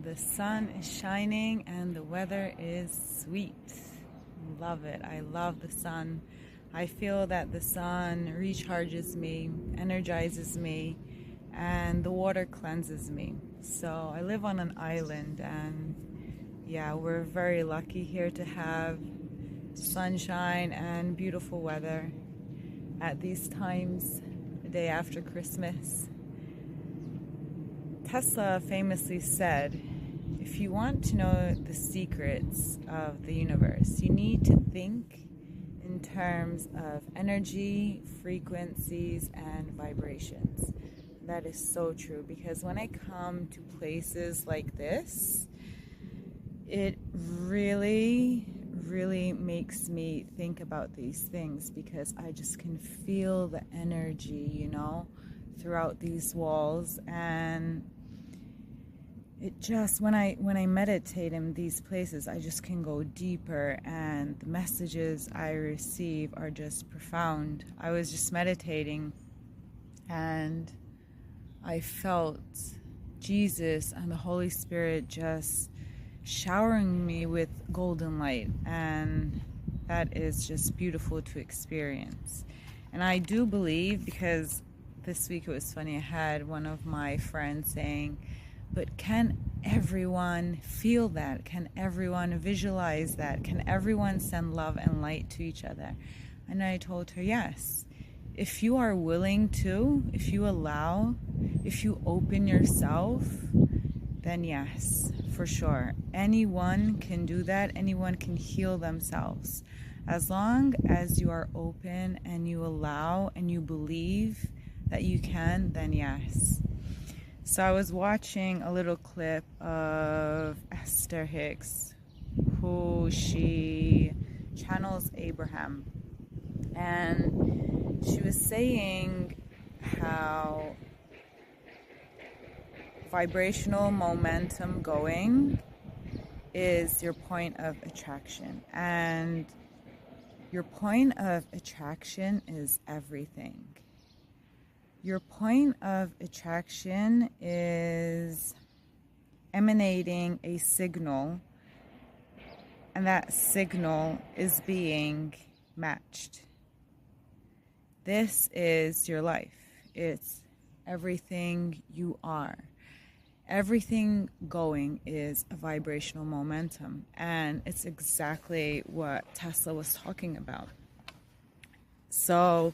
The sun is shining and the weather is sweet. Love it. I love the sun. I feel that the sun recharges me, energizes me, and the water cleanses me. So I live on an island, and yeah, we're very lucky here to have sunshine and beautiful weather at these times, the day after Christmas. Tesla famously said, if you want to know the secrets of the universe, you need to think in terms of energy, frequencies, and vibrations. That is so true, because when I come to places like this, it really makes me think about these things, because I just can feel the energy, throughout these walls. And it just, when I meditate in these places, I just can go deeper, and the messages I receive are just profound. I was just meditating and I felt Jesus and the Holy Spirit just showering me with golden light, and that is just beautiful to experience. And I do believe, because this week it was funny, I had one of my friends saying, but can everyone feel that? Can everyone visualize that? Can everyone send love and light to each other? And I told her, yes. If you are willing to, if you allow, if you open yourself, then yes, for sure. Anyone can do that. Anyone can heal themselves. As long as you are open and you allow and you believe that you can, then yes. So I was watching a little clip of Esther Hicks, who she channels Abraham. And she was saying how vibrational momentum going is your point of attraction. And your point of attraction is everything. Your point of attraction is emanating a signal, and that signal is being matched. This is your life. It's everything you are. Everything going is a vibrational momentum, and it's exactly what Tesla was talking about. So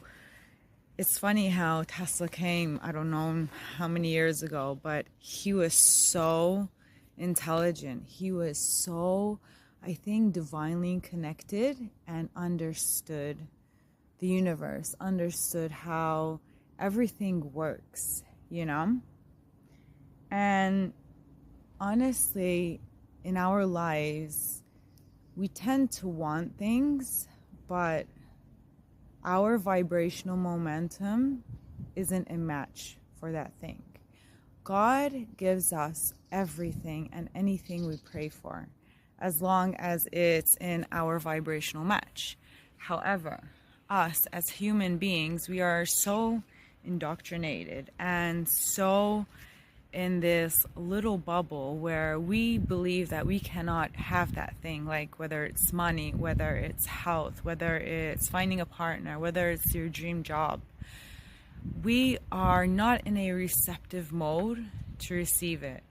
it's funny how Tesla came, I don't know how many years ago, but he was so intelligent. He was so, I think, divinely connected and understood the universe, understood how everything works, And honestly, in our lives, we tend to want things, but our vibrational momentum isn't a match for that thing. God gives us everything and anything we pray for, as long as it's in our vibrational match. However, us as human beings, we are so indoctrinated and so in this little bubble where we believe that we cannot have that thing, like whether it's money, whether it's health, whether it's finding a partner, whether it's your dream job. We are not in a receptive mode to receive it.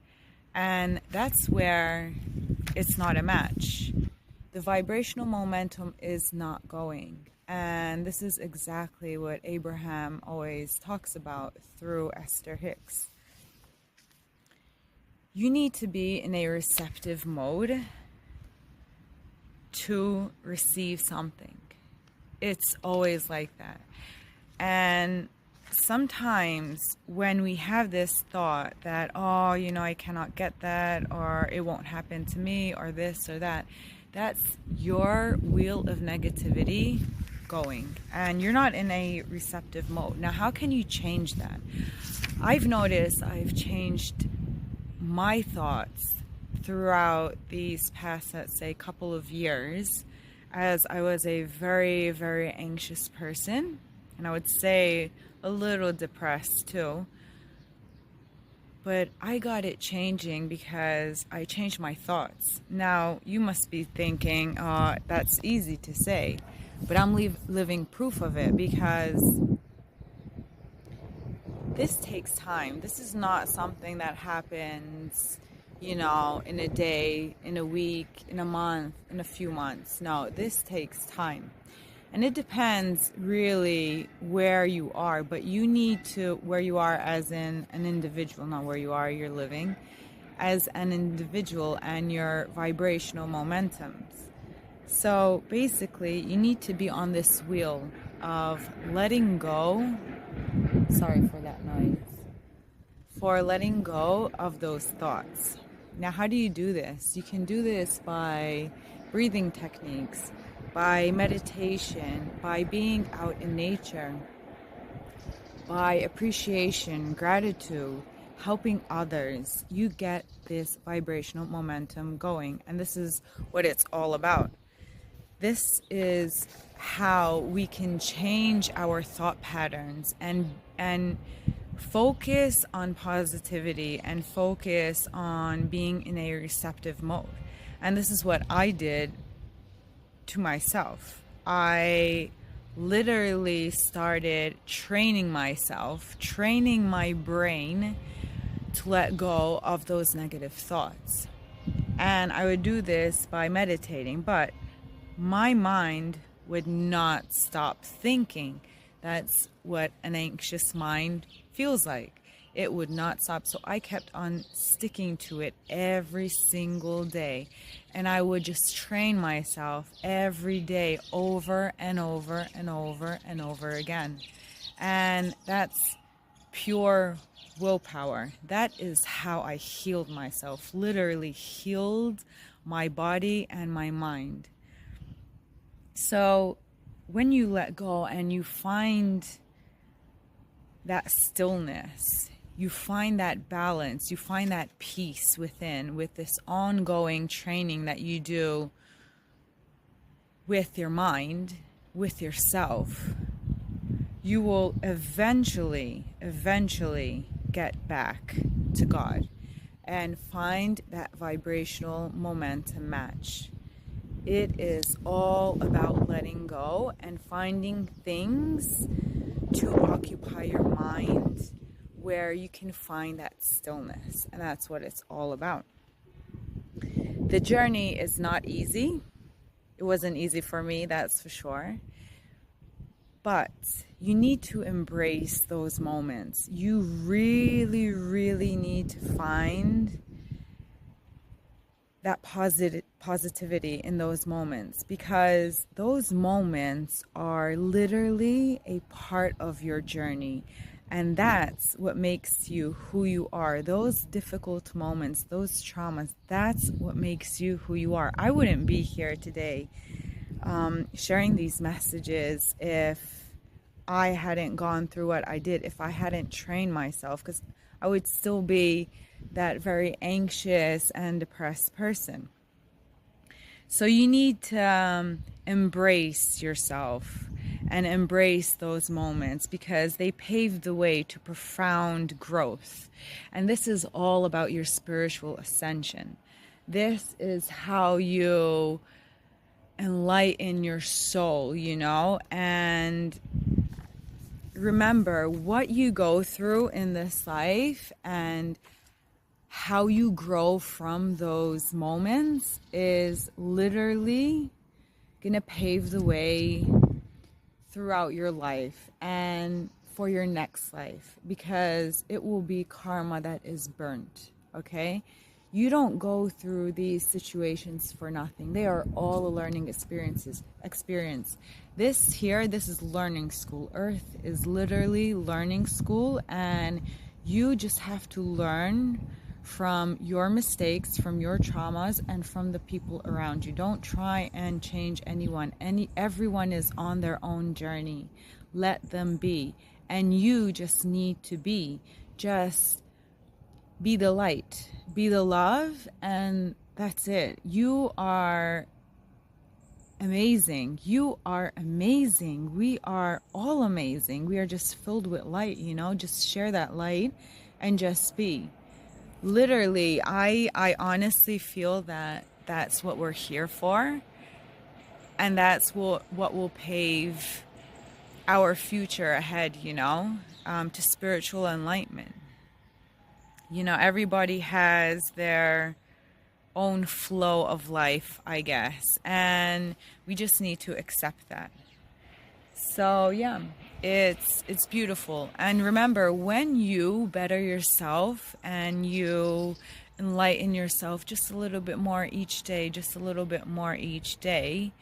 And that's where it's not a match. The vibrational momentum is not going. And this is exactly what Abraham always talks about through Esther Hicks. You need to be in a receptive mode to receive something. It's always like that. And sometimes when we have this thought that, I cannot get that, or it won't happen to me, or this or that, that's your wheel of negativity going, and you're not in a receptive mode. Now, how can you change that? I've noticed I've changed my thoughts throughout these past, let's say, couple of years, as I was a very, very anxious person, and I would say a little depressed too. But I got it changing because I changed my thoughts. Now, you must be thinking, that's easy to say. But I'm living proof of it, because this takes time. This is not something that happens, in a day, in a week, in a month, in a few months. No, this takes time. And it depends really where you are, but you need to, where you are as in an individual, not where you are, you're living, as an individual and your vibrational momentums. So basically, you need to be on this wheel of letting go. Sorry for that noise. For letting go of those thoughts. Now, how do you do this? You can do this by breathing techniques, by meditation, by being out in nature, by appreciation, gratitude, helping others. You get this vibrational momentum going, and this is what it's all about. This is how we can change our thought patterns and focus on positivity and focus on being in a receptive mode. And this is what I did to myself. I literally started training myself, training my brain to let go of those negative thoughts. And I would do this by meditating, but my mind would not stop thinking. That's what an anxious mind feels like. It would not stop. So I kept on sticking to it every single day. And I would just train myself every day over and over and over and over again. And that's pure willpower. That is how I healed myself, literally healed my body and my mind. So when you let go and you find that stillness, you find that balance, you find that peace within, with this ongoing training that you do with your mind, with yourself, you will eventually get back to God and find that vibrational momentum match. It is all about letting go and finding things to occupy your mind where you can find that stillness. And that's what it's all about. The journey is not easy. It wasn't easy for me, that's for sure. But you need to embrace those moments. You really need to find that positivity in those moments, because those moments are literally a part of your journey, and that's what makes you who you are. Those difficult moments, those traumas, that's what makes you who you are. I wouldn't be here today sharing these messages if I hadn't gone through what I did, if I hadn't trained myself, because I would still be that very anxious and depressed person. So you need to embrace yourself and embrace those moments, because they pave the way to profound growth. And this is all about your spiritual ascension. This is how you enlighten your soul, and remember what you go through in this life and how you grow from those moments is literally going to pave the way throughout your life and for your next life, because it will be karma that is burnt, okay? You don't go through these situations for nothing. They are all a learning experience. This is learning school. Earth is literally learning school, and you just have to learn from your mistakes, from your traumas, and from the people around you. Don't try and change anyone. Everyone is on their own journey. Let them be. And you just need to be. Just be the light, be the love, and that's it. You are amazing. You are amazing. We are all amazing. We are just filled with light, just share that light and just be. Literally, I honestly feel that that's what we're here for, and that's what will pave our future ahead, to spiritual enlightenment. Everybody has their own flow of life, I guess, and we just need to accept that. So yeah, it's beautiful. And remember, when you better yourself and you enlighten yourself just a little bit more each day, just a little bit more each day,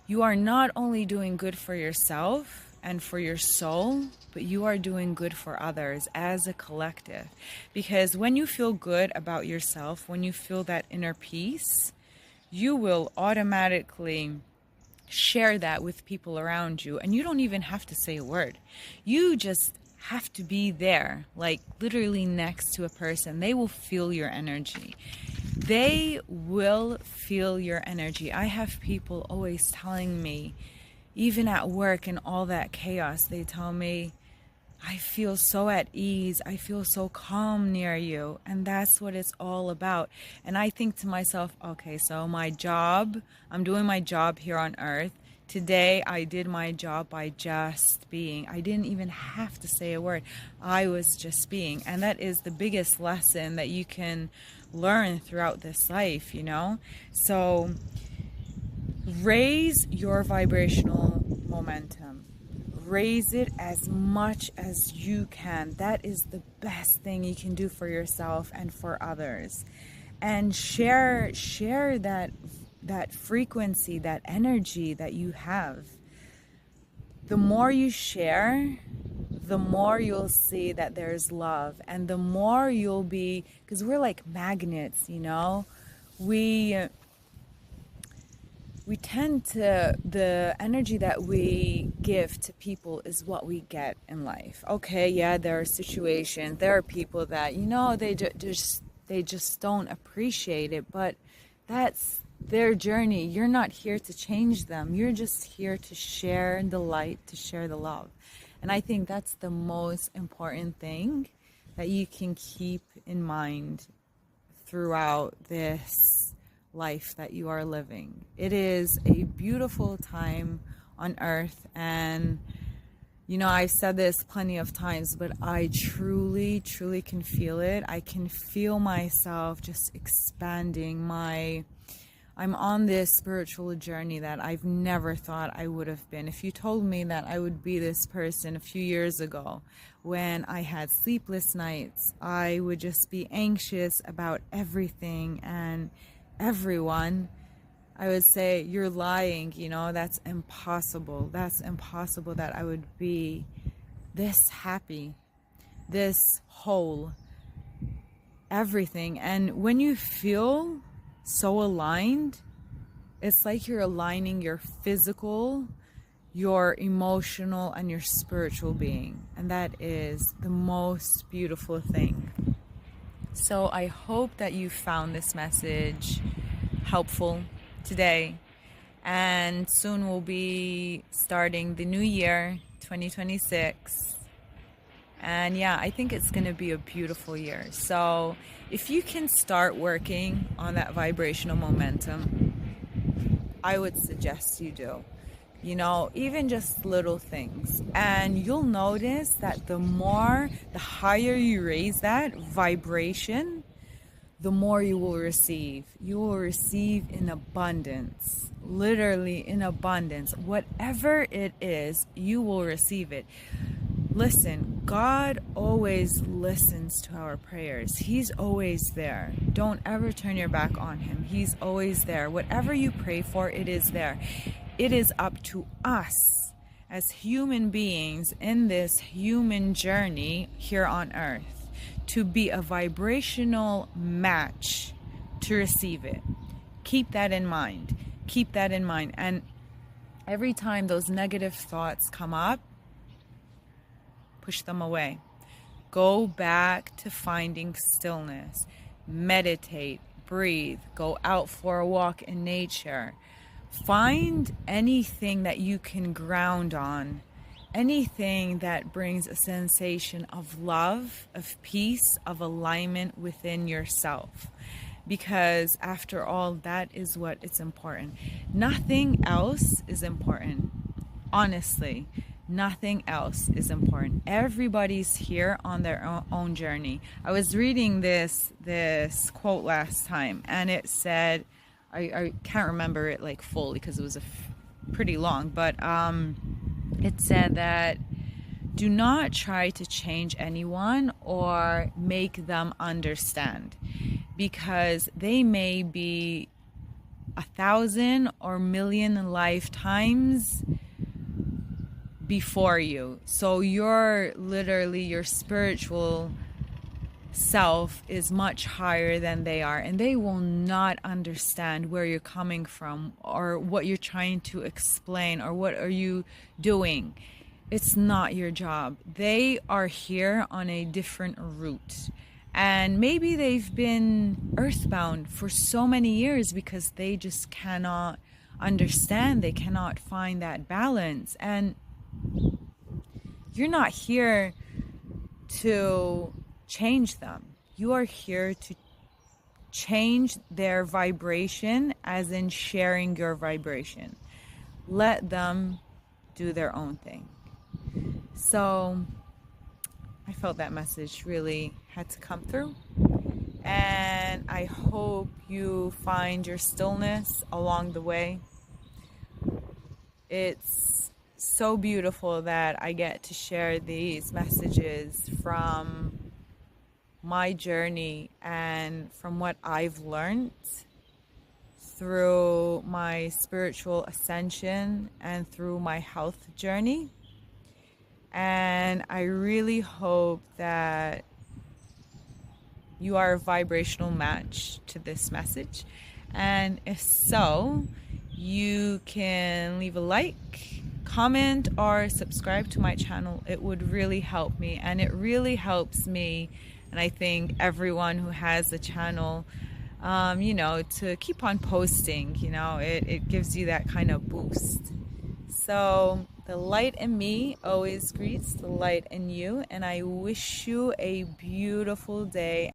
you are not only doing good for yourself and for your soul, but you are doing good for others as a collective. Because when you feel good about yourself, when you feel that inner peace, you will automatically share that with people around you, and you don't even have to say a word. You just have to be there, like literally next to a person. They will feel your energy. They will feel your energy. I have people always telling me, even at work and all that chaos, they tell me, I feel so at ease. I feel so calm near you. And that's what it's all about. And I think to myself, okay, so my job, I'm doing my job here on earth. Today, I did my job by just being. I didn't even have to say a word. I was just being. And that is the biggest lesson that you can learn throughout this life, So raise your vibrational momentum. Raise it as much as you can. That is the best thing you can do for yourself and for others. And share that frequency, that energy that you have. The more you share, the more you'll see that there's love, and the more you'll be, because we're like magnets, we tend to, the energy that we give to people is what we get in life. Okay, yeah, there are situations, there are people that, they just don't appreciate it, but that's their journey. You're not here to change them. You're just here to share the light, to share the love. And I think that's the most important thing that you can keep in mind throughout this life that you are living. It is a beautiful time on earth, and I've said this plenty of times, but I truly can feel it. I can feel myself just expanding. I'm on this spiritual journey that I've never thought I would have been. If you told me that I would be this person a few years ago, when I had sleepless nights, I would just be anxious about everything and everyone, I would say, you're lying, that's impossible. That's impossible that I would be this happy, this whole, everything. And when you feel so aligned, it's like you're aligning your physical, your emotional, and your spiritual being. And that is the most beautiful thing. So I hope that you found this message helpful today. And soon we'll be starting the new year, 2026. And yeah, I think it's going to be a beautiful year. So if you can start working on that vibrational momentum, I would suggest you do. Even just little things. And you'll notice that the higher you raise that vibration, the more you will receive. You will receive in abundance, literally in abundance. Whatever it is, you will receive it. Listen, God always listens to our prayers. He's always there. Don't ever turn your back on him. He's always there. Whatever you pray for, it is there. It is up to us as human beings in this human journey here on earth to be a vibrational match to receive it. Keep that in mind. Keep that in mind. And every time those negative thoughts come up, push them away. Go back to finding stillness. Meditate, breathe, go out for a walk in nature. Find anything that you can ground on anything that brings a sensation of love, of peace, of alignment within yourself. Because after all, that is what is important. Nothing else is important. Honestly, nothing else is important. Everybody's here on their own journey. I was reading this quote last time, and it said, I can't remember it like fully because it was pretty long, but it said that do not try to change anyone or make them understand, because they may be 1,000 or million lifetimes before you. So your spiritual self is much higher than they are, and they will not understand where you're coming from or what you're trying to explain or what are you doing. It's not your job. They are here on a different route, and maybe they've been earthbound for so many years because they just cannot understand. They cannot find that balance, and you're not here to change them. You are here to change their vibration, as in sharing your vibration. Let them do their own thing. So I felt that message really had to come through, and I hope you find your stillness along the way. It's so beautiful that I get to share these messages from my journey and from what I've learned through my spiritual ascension and through my health journey. And I really hope that you are a vibrational match to this message. And if so, you can leave a like, comment, or subscribe to my channel. It would really help me, and it really helps me, and I think everyone who has the channel, to keep on posting. It gives you that kind of boost. So the light in me always greets the light in you, and I wish you a beautiful day.